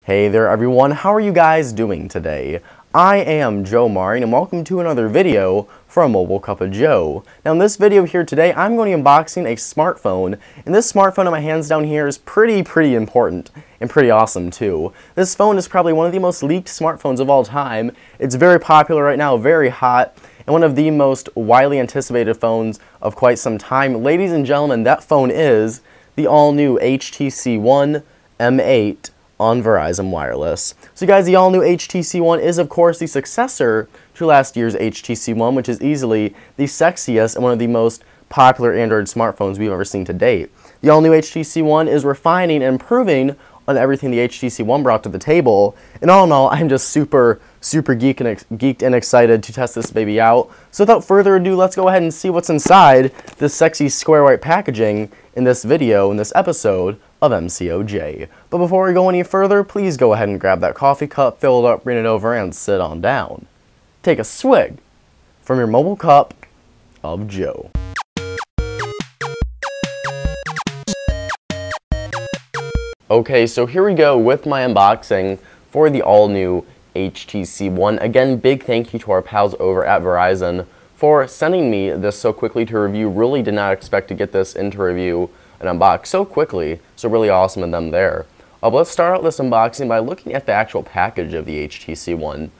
Hey there everyone, how are you guys doing today? I am Joe Marin and welcome to another video from Mobile Cup of Joe. Now in this video here today, I'm going to be unboxing a smartphone, and this smartphone in my hands down here is pretty important and pretty awesome too. This phone is probably one of the most leaked smartphones of all time. It's very popular right now, very hot, and one of the most widely anticipated phones of quite some time. Ladies and gentlemen, that phone is the all-new HTC One M8 on Verizon Wireless. So guys, the all-new HTC One is of course the successor to last year's HTC One, which is easily the sexiest and one of the most popular Android smartphones we've ever seen to date. The all-new HTC One is refining and improving on everything the HTC One brought to the table, and all in all, I'm just super geeked and excited to test this baby out. So without further ado, let's go ahead and see what's inside this sexy square white packaging in this video, in this episode of MCOJ. But before we go any further, please go ahead and grab that coffee cup, fill it up, bring it over, and sit on down. Take a swig from your mobile cup of Joe. Okay, so here we go with my unboxing for the all-new HTC One. Again, big thank you to our pals over at Verizon for sending me this so quickly to review. Really did not expect to get this into review and unbox so quickly, so really awesome of them there. But let's start out this unboxing by looking at the actual package of the HTC One.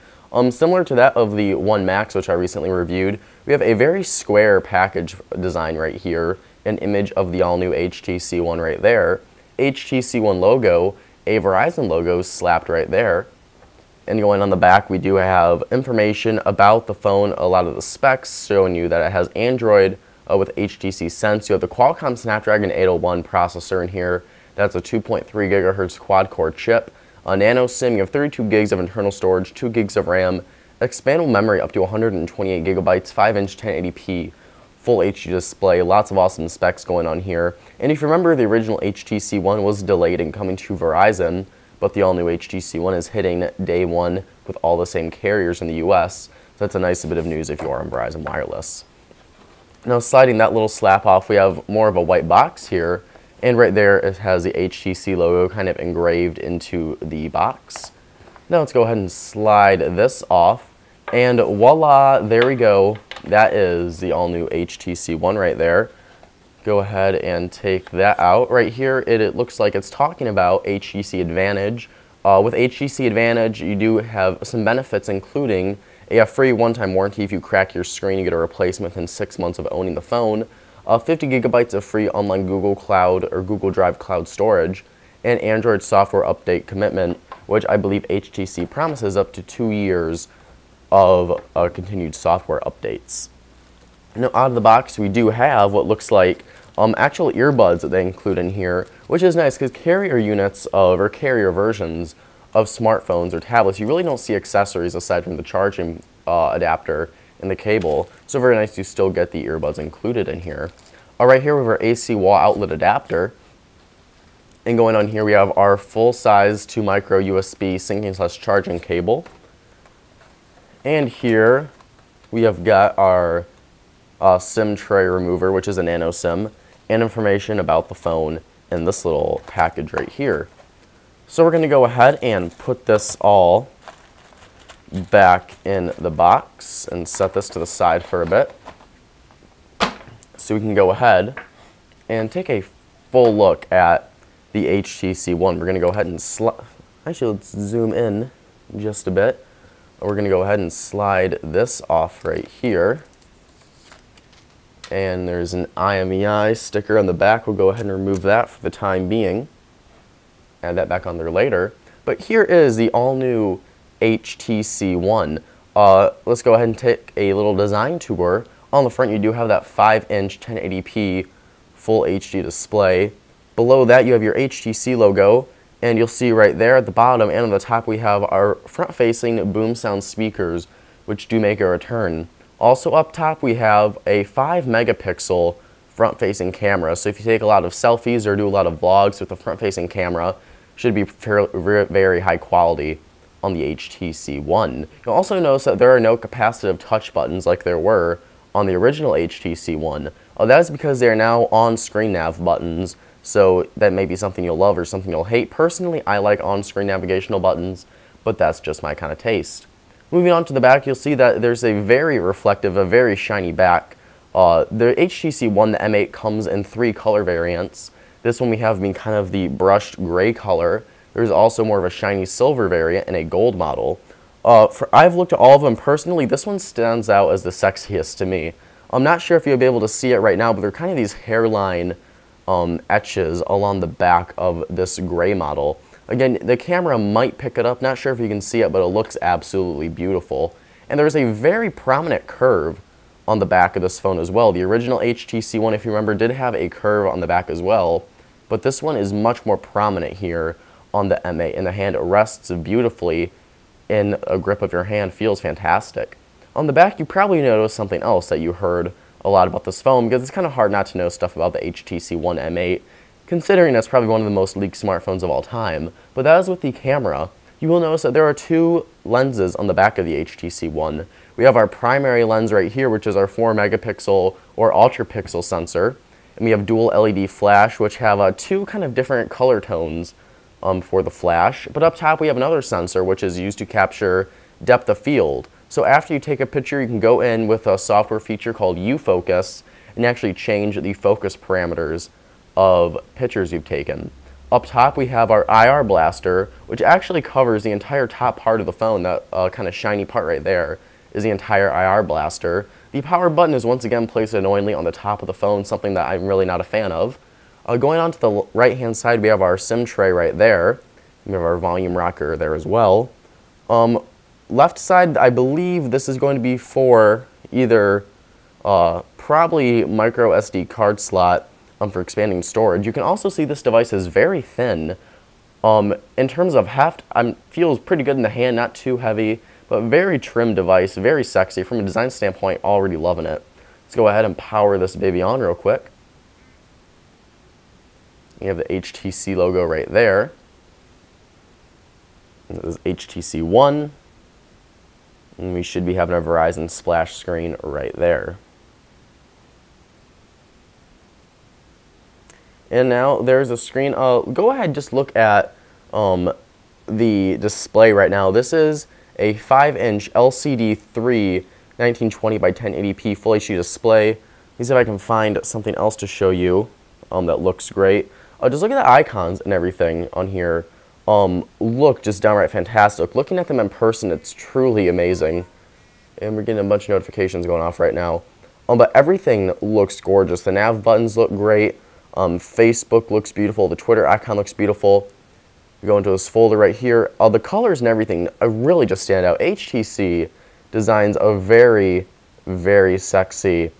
Similar to that of the One Max, which I recently reviewed, we have a very square package design right here, an image of the all-new HTC One right there, HTC One logo, a Verizon logo slapped right there, and going on the back we do have information about the phone, a lot of the specs showing you that it has Android with HTC Sense. You have the Qualcomm Snapdragon 801 processor in here. That's a 2.3 gigahertz quad-core chip. A nano SIM, you have 32 gigs of internal storage, 2 gigs of RAM, expandable memory up to 128 gigabytes, 5-inch 1080p full HD display, lots of awesome specs going on here. And if you remember, the original HTC One was delayed in coming to Verizon, but the all-new HTC One is hitting day one with all the same carriers in the US. So that's a nice bit of news if you are on Verizon Wireless. Now sliding that little slap off, we have more of a white box here, and right there it has the HTC logo kind of engraved into the box. Now let's go ahead and slide this off, and voila, there we go. That is the all-new HTC One right there. Go ahead and take that out. Right here, it looks like it's talking about HTC Advantage. With HTC Advantage, you do have some benefits, including a free one-time warranty. If you crack your screen, you get a replacement within 6 months of owning the phone. 50 gigabytes of free online Google Cloud or Google Drive cloud storage, and Android software update commitment, which I believe HTC promises up to 2 years of continued software updates. Now out of the box, we do have what looks like actual earbuds that they include in here, which is nice because carrier units or carrier versions of smartphones or tablets, you really don't see accessories aside from the charging adapter and the cable. So very nice to still get the earbuds included in here. Right here we have our AC wall outlet adapter. And going on here we have our full-size 2 micro USB syncing / charging cable. And here we have got our SIM tray remover, which is a nano SIM, and information about the phone in this little package right here. So we're going to go ahead and put this all back in the box and set this to the side for a bit, so we can go ahead and take a full look at the HTC One. We're going to go ahead and actually let's zoom in just a bit. We're going to go ahead and slide this off right here, and there's an IMEI sticker on the back. We'll go ahead and remove that for the time being, add that back on there later. But here is the all-new HTC One. Let's go ahead and take a little design tour. On the front you do have that 5-inch 1080p full HD display. Below that you have your HTC logo, and you'll see right there at the bottom and on the top we have our front-facing boom sound speakers, which do make a return. Also up top we have a 5 megapixel front-facing camera, so if you take a lot of selfies or do a lot of vlogs with the front-facing camera, should be very high quality on the HTC One. You'll also notice that there are no capacitive touch buttons like there were on the original HTC One. That is because they are now on-screen nav buttons so that may be something you'll love or something you'll hate. Personally, I like on-screen navigational buttons, but that's just my kind of taste. Moving on to the back, you'll see that there's a very reflective, a very shiny back. The HTC One, the M8, comes in 3 color variants. This one we have being kind of the brushed gray color. There's also more of a shiny silver variant and a gold model. I've looked at all of them personally. This one stands out as the sexiest to me. I'm not sure if you'll be able to see it right now, but they're kind of these hairline etches along the back of this gray model. Again, the camera might pick it up. Not sure if you can see it, but it looks absolutely beautiful. And there's a very prominent curve on the back of this phone as well. The original HTC One, if you remember, did have a curve on the back as well, but this one is much more prominent here on the M8, and the hand rests beautifully in a grip of your hand. Feels fantastic. On the back, you probably noticed something else that you heard a lot about this phone, because it's kind of hard not to know stuff about the HTC One M8, considering it's probably one of the most leaked smartphones of all time. But that is with the camera. You will notice that there are 2 lenses on the back of the HTC One. We have our primary lens right here, which is our 4 megapixel or ultra pixel sensor, and we have dual LED flash, which have 2 kind of different color tones for the flash. But up top we have another sensor, which is used to capture depth of field. So after you take a picture, you can go in with a software feature called U-Focus and actually change the focus parameters of pictures you've taken. Up top we have our IR blaster, which actually covers the entire top part of the phone. That kind of shiny part right there is the entire IR blaster. The power button is once again placed annoyingly on the top of the phone, something that I'm really not a fan of. Going on to the right hand side, we have our SIM tray right there. We have our volume rocker there as well. Left side, I believe this is going to be for either probably micro SD card slot for expanding storage. You can also see this device is very thin. In terms of heft, feels pretty good in the hand, not too heavy, but very trim device, very sexy. From a design standpoint, already loving it. Let's go ahead and power this baby on real quick. You have the HTC logo right there. And this is HTC One. And we should be having a Verizon splash screen right there. And now there's a screen. Go ahead and just look at the display right now. This is a 5-inch LCD 1920 by 1080p Full HD display. Let me see if I can find something else to show you that looks great. Just look at the icons and everything on here. Look just downright fantastic. Looking at them in person, it's truly amazing. And we're getting a bunch of notifications going off right now. But everything looks gorgeous. The nav buttons look great. Facebook looks beautiful. The Twitter icon looks beautiful. We go into this folder right here. The colors and everything really just stand out. HTC designs a very, very sexy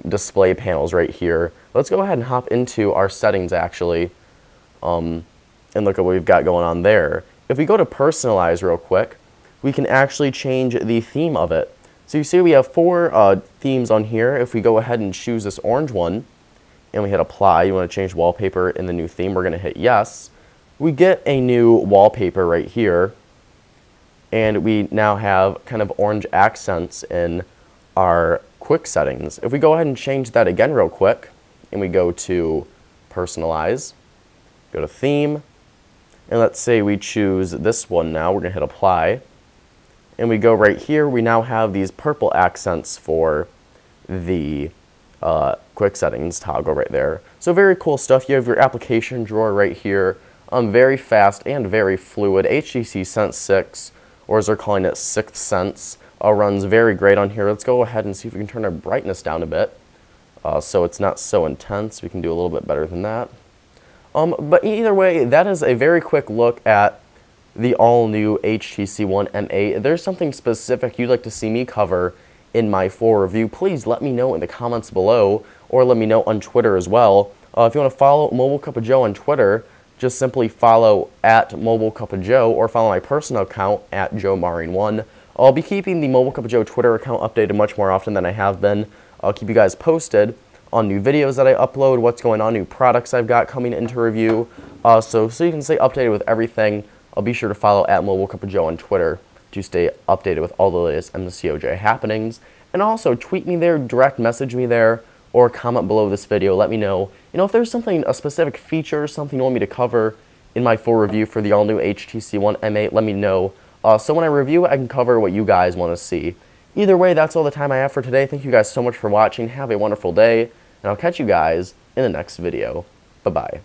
display panels right here. Let's go ahead and hop into our settings actually and look at what we've got going on there. If we go to personalize real quick, we can actually change the theme of it. So you see we have 4 themes on here. If we go ahead and choose this orange one and we hit apply, you want to change wallpaper in the new theme, we're going to hit yes. We get a new wallpaper right here, and we now have kind of orange accents in our quick settings. If we go ahead and change that again real quick, and we go to personalize, go to theme, and let's say we choose this one now, we're going to hit apply, and we go right here, we now have these purple accents for the quick settings toggle right there. So very cool stuff. You have your application drawer right here. Very fast and very fluid. HTC Sense 6, or as they're calling it, Sixth Sense, runs very great on here. Let's go ahead and see if we can turn our brightness down a bit so it's not so intense. We can do a little bit better than that. But either way, that is a very quick look at the all-new HTC One M8. If there's something specific you'd like to see me cover in my full review, please let me know in the comments below, or let me know on Twitter as well. If you want to follow Mobile Cup of Joe on Twitter, just simply follow at Mobile Cup of Joe, or follow my personal account at JoeMaureen1. I'll be keeping the Mobile Cup of Joe Twitter account updated much more often than I have been. I'll keep you guys posted on new videos that I upload, what's going on, new products I've got coming into review. So you can stay updated with everything. I'll be sure to follow at Mobile Cup of Joe on Twitter to stay updated with all the latest MCOJ happenings. And also tweet me there, direct message me there, or comment below this video. Let me know if there's a specific feature, something you want me to cover in my full review for the all-new HTC One M8, let me know. So when I review it, I can cover what you guys want to see. Either way, that's all the time I have for today. Thank you guys so much for watching. Have a wonderful day, and I'll catch you guys in the next video. Bye-bye.